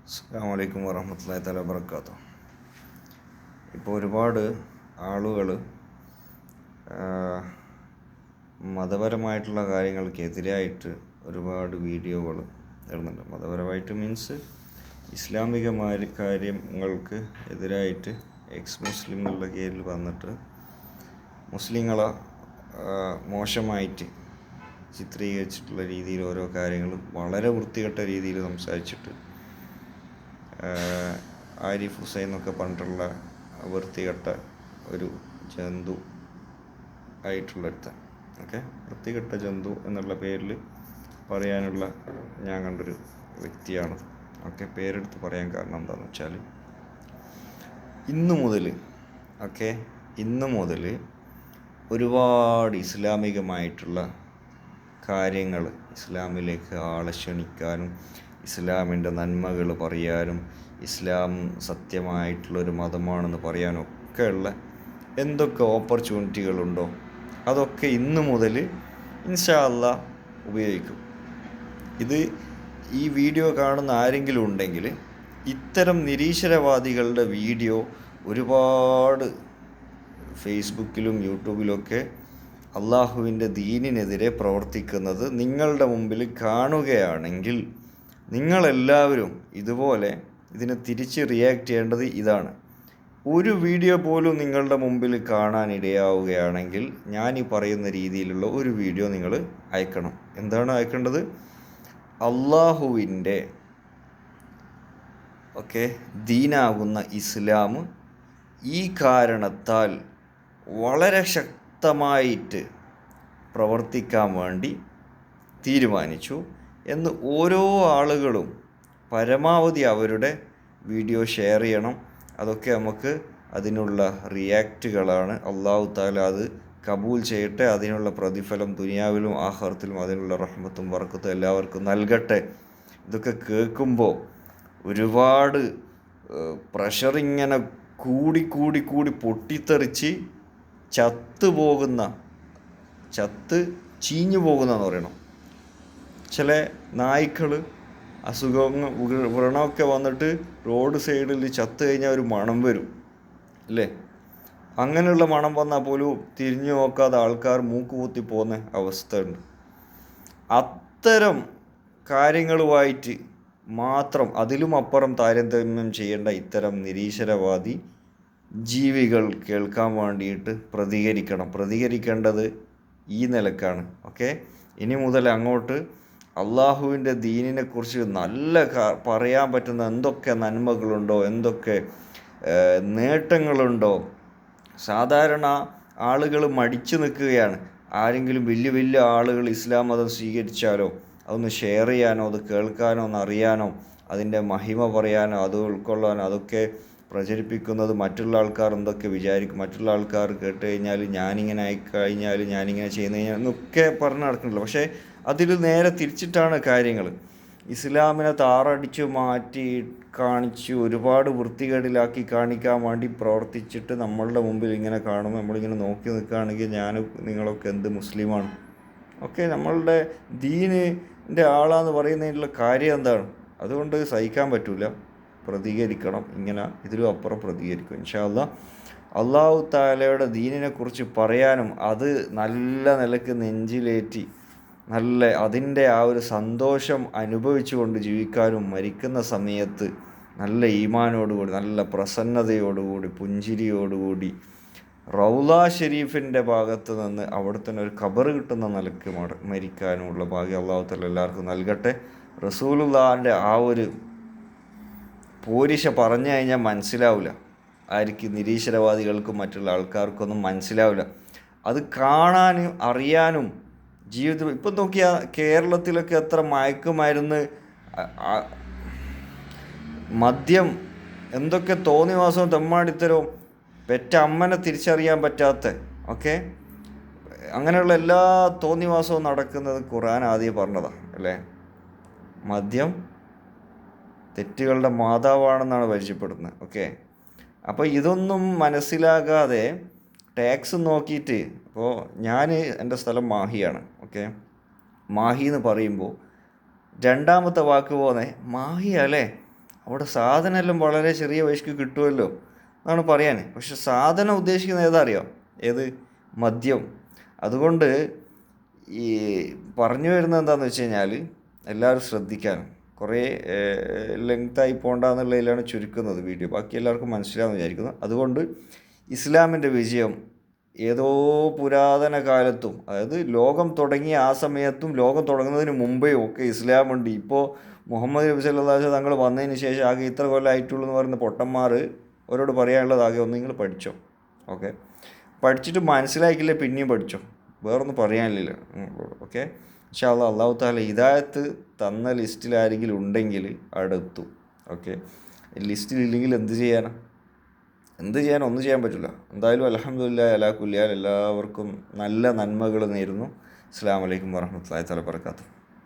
അസ്സലാമു അലൈക്കും വറഹ്മത്തുള്ളാഹി തആല വബറകാതുഹു. ഇപ്പോൾ ഒരുപാട് ആളുകൾ മതപരമായിട്ടുള്ള കാര്യങ്ങൾക്കെതിരായിട്ട് ഒരുപാട് വീഡിയോകൾ ഇടുന്നുണ്ട്. മതപരമായിട്ട് മീൻസ് ഇസ്ലാമികമായ കാര്യങ്ങൾക്ക് എതിരായിട്ട് എക്സ് മുസ്ലിം എന്നുള്ള പേരിൽ വന്നിട്ട് മുസ്ലിങ്ങളെ മോശമായിട്ട് ചിത്രീകരിച്ചിട്ടുള്ള രീതിയിൽ ഓരോ കാര്യങ്ങളും വളരെ വൃത്തികെട്ട രീതിയിൽ സംസാരിച്ചിട്ട് ആരിഫ് ഹുസൈൻ എന്നൊക്കെ പറഞ്ഞിട്ടുള്ള വൃത്തികെട്ട ഒരു ജന്തു ആയിട്ടുള്ളൊരുത്തൻ. ഓക്കെ, വൃത്തികെട്ട ജന്തു എന്നുള്ള പേരിൽ പറയാനുള്ള ഞാൻ കണ്ടൊരു വ്യക്തിയാണ്. ഓക്കെ, പേരെടുത്ത് പറയാൻ കാരണം എന്താണെന്ന് വെച്ചാൽ ഇന്ന് മുതൽ ഒരുപാട് ഇസ്ലാമികമായിട്ടുള്ള കാര്യങ്ങൾ ഇസ്ലാമിലേക്ക് ആളെ ക്ഷണിക്കാനും ഇസ്ലാമിൻ്റെ നന്മകൾ പറയാനും ഇസ്ലാം സത്യമായിട്ടുള്ളൊരു മതമാണെന്ന് പറയാനും ഒക്കെയുള്ള എന്തൊക്കെ ഓപ്പർച്യൂണിറ്റികളുണ്ടോ അതൊക്കെ ഇന്ന് മുതൽ ഇൻഷാ അല്ലാഹ് ഉപയോഗിക്കും. ഈ വീഡിയോ കാണുന്ന ആരെങ്കിലും ഉണ്ടെങ്കിൽ ഇത്തരം നിരീശ്വരവാദികളുടെ വീഡിയോ ഒരുപാട് ഫേസ്ബുക്കിലും യൂട്യൂബിലൊക്കെ അള്ളാഹുവിൻ്റെ ദീനിനെതിരെ പ്രവർത്തിക്കുന്നത് നിങ്ങളുടെ മുമ്പിൽ കാണുകയാണെങ്കിൽ നിങ്ങളെല്ലാവരും ഇതുപോലെ ഇതിനെ തിരിച്ച് റിയാക്ട് ചെയ്യേണ്ടത് ഇതാണ്. ഒരു വീഡിയോ പോലും നിങ്ങളുടെ മുമ്പിൽ കാണാനിടയാവുകയാണെങ്കിൽ ഞാൻ ഈ പറയുന്ന രീതിയിലുള്ള ഒരു വീഡിയോ നിങ്ങൾ അയക്കണം. എന്താണ് അയക്കേണ്ടത്? അള്ളാഹുവിൻ്റെ ദീനാകുന്ന ഇസ്ലാം ഈ കാരണത്താൽ വളരെ ശക്തമായിട്ട് പ്രവർത്തിക്കാൻ വേണ്ടി തീരുമാനിച്ചു എന്ന് ഓരോ ആളുകളും പരമാവധി അവരുടെ വീഡിയോ ഷെയർ ചെയ്യണം. അതൊക്കെ നമുക്ക് അതിനുള്ള റിയാക്റ്റുകളാണ്. അള്ളാഹു തആല അത് കബൂൽ ചെയ്യട്ടെ. അതിനുള്ള പ്രതിഫലം ദുനിയാവിലും ആഖിറത്തിലും അതിനുള്ള റഹ്മത്തും ബർക്കത്തും എല്ലാവർക്കും നൽകട്ടെ. ഇതൊക്കെ കേൾക്കുമ്പോൾ ഒരുപാട് പ്രഷറിങ്ങനെ കൂടി പൊട്ടിത്തെറിച്ച് ചത്ത് ചീഞ്ഞു പോകുന്നതെന്ന് പറയണം. ചില നായ്ക്കൾ അസുഖങ്ങൾ വ്രണമൊക്കെ വന്നിട്ട് റോഡ് സൈഡിൽ ചത്ത് കഴിഞ്ഞാൽ ഒരു മണം വരും അല്ലേ? അങ്ങനെയുള്ള മണം വന്നാൽ പോലും തിരിഞ്ഞു നോക്കാതെ ആൾക്കാർ മൂക്ക് കുത്തി പോകുന്ന അവസ്ഥ ഉണ്ട്. അത്തരം കാര്യങ്ങളുമായിട്ട് മാത്രം അതിലും അപ്പുറം താരതമ്യം ചെയ്യേണ്ട ഇത്തരം നിരീശ്വരവാദി ജീവികൾ കേൾക്കാൻ വേണ്ടിയിട്ട് പ്രതികരിക്കേണ്ടത് ഈ നിലക്കാണ്. ഓക്കെ, ഇനി മുതൽ അങ്ങോട്ട് അള്ളാഹുവിൻ്റെ ദീനിനെക്കുറിച്ച് നല്ല പറയാൻ പറ്റുന്ന എന്തൊക്കെ നന്മകളുണ്ടോ, എന്തൊക്കെ നേട്ടങ്ങളുണ്ടോ. സാധാരണ ആളുകൾ മടിച്ചു നിൽക്കുകയാണ്. ആരെങ്കിലും വലിയ ആളുകൾ ഇസ്ലാം മതം സ്വീകരിച്ചാലോ അതൊന്ന് ഷെയർ ചെയ്യാനോ അത് കേൾക്കാനോ ഒന്ന് അറിയാനോ അതിൻ്റെ മഹിമ പറയാനോ അത് ഉൾക്കൊള്ളാനോ അതൊക്കെ പ്രചരിപ്പിക്കുന്നത് മറ്റുള്ള ആൾക്കാർ എന്തൊക്കെ വിചാരിക്കും, മറ്റുള്ള ആൾക്കാർ കേട്ട് കഴിഞ്ഞാൽ ഞാനിങ്ങനെ ആയിക്കഴിഞ്ഞാൽ ഞാനിങ്ങനെ ചെയ്യുന്ന എന്നൊക്കെ പറഞ്ഞ് നടക്കുന്നില്ല. പക്ഷേ അതിൽ നേരെ തിരിച്ചിട്ടാണ് കാര്യങ്ങൾ. ഇസ്ലാമിനെ താറടിച്ചു മാറ്റി കാണിച്ച് ഒരുപാട് വൃത്തികേടിലാക്കി കാണിക്കാൻ വേണ്ടി പ്രവർത്തിച്ചിട്ട് നമ്മളുടെ മുമ്പിൽ ഇങ്ങനെ കാണുമ്പോൾ നമ്മളിങ്ങനെ നോക്കി നിൽക്കുകയാണെങ്കിൽ നിങ്ങളൊക്കെ എന്ത് മുസ്ലിമാണ്? ഓക്കെ, നമ്മളുടെ ദീനിൻ്റെ ആളാന്ന് പറയുന്നതിനുള്ള കാര്യം എന്താണ്? അതുകൊണ്ട് സഹിക്കാൻ പറ്റില്ല, പ്രതികരിക്കണം. ഇങ്ങനെ ഇതിലും അപ്പുറം പ്രതികരിക്കും ഇൻഷാ അല്ലാഹ്. അള്ളാഹു തആലയുടെ ദീനിനെക്കുറിച്ച് പറയാനും അത് നല്ല നിലക്ക് നെഞ്ചിലേറ്റി അതിൻ്റെ ആ ഒരു സന്തോഷം അനുഭവിച്ചുകൊണ്ട് ജീവിക്കാനും മരിക്കുന്ന സമയത്ത് നല്ല ഈമാനോടുകൂടി നല്ല പ്രസന്നതയോടുകൂടി പുഞ്ചിരിയോടുകൂടി റൗള ഷരീഫിൻ്റെ ഭാഗത്ത് നിന്ന് അവിടെ തന്നെ ഒരു ഖബർ കിട്ടുന്ന നിലക്ക് മരിക്കാനുമുള്ള ഭാഗ്യം അള്ളാഹു തആല എല്ലാവർക്കും നൽകട്ടെ. റസൂലുള്ളാഹിൻ്റെ ആ ഒരു പോരിശ പറഞ്ഞു കഴിഞ്ഞാൽ മനസ്സിലാവില്ല. ആർക്ക് നിരീശ്വരവാദികൾക്കും മറ്റുള്ള ആൾക്കാർക്കൊന്നും മനസ്സിലാവില്ല. അത് കാണാനും അറിയാനും ജീവിതത്തിൽ ഇപ്പം നോക്കിയാൽ കേരളത്തിലൊക്കെ എത്ര മയക്കുമരുന്ന്, മദ്യം, എന്തൊക്കെ തോന്നിവാസവും തെമ്മാടിത്തരവും, പെറ്റ അമ്മനെ തിരിച്ചറിയാൻ പറ്റാത്ത അങ്ങനെയുള്ള എല്ലാ തോന്നിവാസവും നടക്കുന്നത് ഖുർആൻ ആദ്യം പറഞ്ഞതാണ് അല്ലേ? മദ്യം തെറ്റുകളുടെ മാതാവാണെന്നാണ് പരിചയപ്പെടുന്നത്. അപ്പോൾ ഇതൊന്നും മനസ്സിലാകാതെ ടാക്സ് നോക്കിയിട്ട്, അപ്പോൾ എൻ്റെ സ്ഥലം മാഹിയാണ്. മാഹി എന്ന് പറയുമ്പോൾ രണ്ടാമത്തെ വാക്ക് മാഹി അല്ലേ, അവിടെ സാധനമെല്ലാം വളരെ ചെറിയ പൈസക്ക് കിട്ടുമല്ലോ എന്നാണ് പറയാൻ. പക്ഷെ സാധനം ഉദ്ദേശിക്കുന്നത് ഏതാ അറിയോ? ഏത്? മദ്യം. അതുകൊണ്ട് ഈ പറഞ്ഞു വരുന്നത് എന്താണെന്ന് വെച്ച് കഴിഞ്ഞാൽ എല്ലാവരും ശ്രദ്ധിക്കാനും, കുറേ ലെങ്തായി പോകണ്ടെന്നുള്ളതിലാണ് ചുരുക്കുന്നത് വീഡിയോ. ബാക്കി എല്ലാവർക്കും മനസ്സിലാവുമെന്ന് വിചാരിക്കുന്നു. അതുകൊണ്ട് ഇസ്ലാമിൻ്റെ വിജയം ഏതോ പുരാതന കാലത്തും, അതായത് ലോകം തുടങ്ങിയ ആ സമയത്തും ലോകം തുടങ്ങുന്നതിന് മുമ്പേ ഒക്കെ ഇസ്ലാമുണ്ട്. ഇപ്പോൾ മുഹമ്മദ് നബി സല്ലല്ലാഹു അലൈഹി വസല്ലം തങ്ങൾ വന്നതിന് ശേഷം ആകെ ഇത്ര കൊല്ലമായിട്ടുള്ളൂ എന്ന് പറയുന്ന പൊട്ടന്മാർ അവരോട് പറയാനുള്ളത് ആകെ ഒന്ന് നിങ്ങൾ പഠിച്ചോ. ഓക്കെ, പഠിച്ചിട്ട് മനസ്സിലാക്കില്ലേ പിന്നെയും പഠിച്ചോ, വേറൊന്നും പറയാനില്ല. ഓക്കെ, ഇൻഷാ അല്ലാഹ് അല്ലാഹു തആല ഹിദായത്ത് തന്ന ലിസ്റ്റിൽ ആരെങ്കിലും ഉണ്ടെങ്കിൽ അടുത്തു. ഓക്കെ, ലിസ്റ്റിലില്ലെങ്കിൽ എന്ത് ചെയ്യാനാ? ഒന്നും ചെയ്യാൻ പറ്റില്ല. എന്തായാലും അൽഹംദുലില്ലാഹി അലാ കുല്ലി ഹാൽ എല്ലാവർക്കും നല്ല നന്മകൾ നേരുന്നു. അസ്സലാമു അലൈക്കും വറഹ്മത്തുള്ളാഹി തആല വബറകാതുഹു.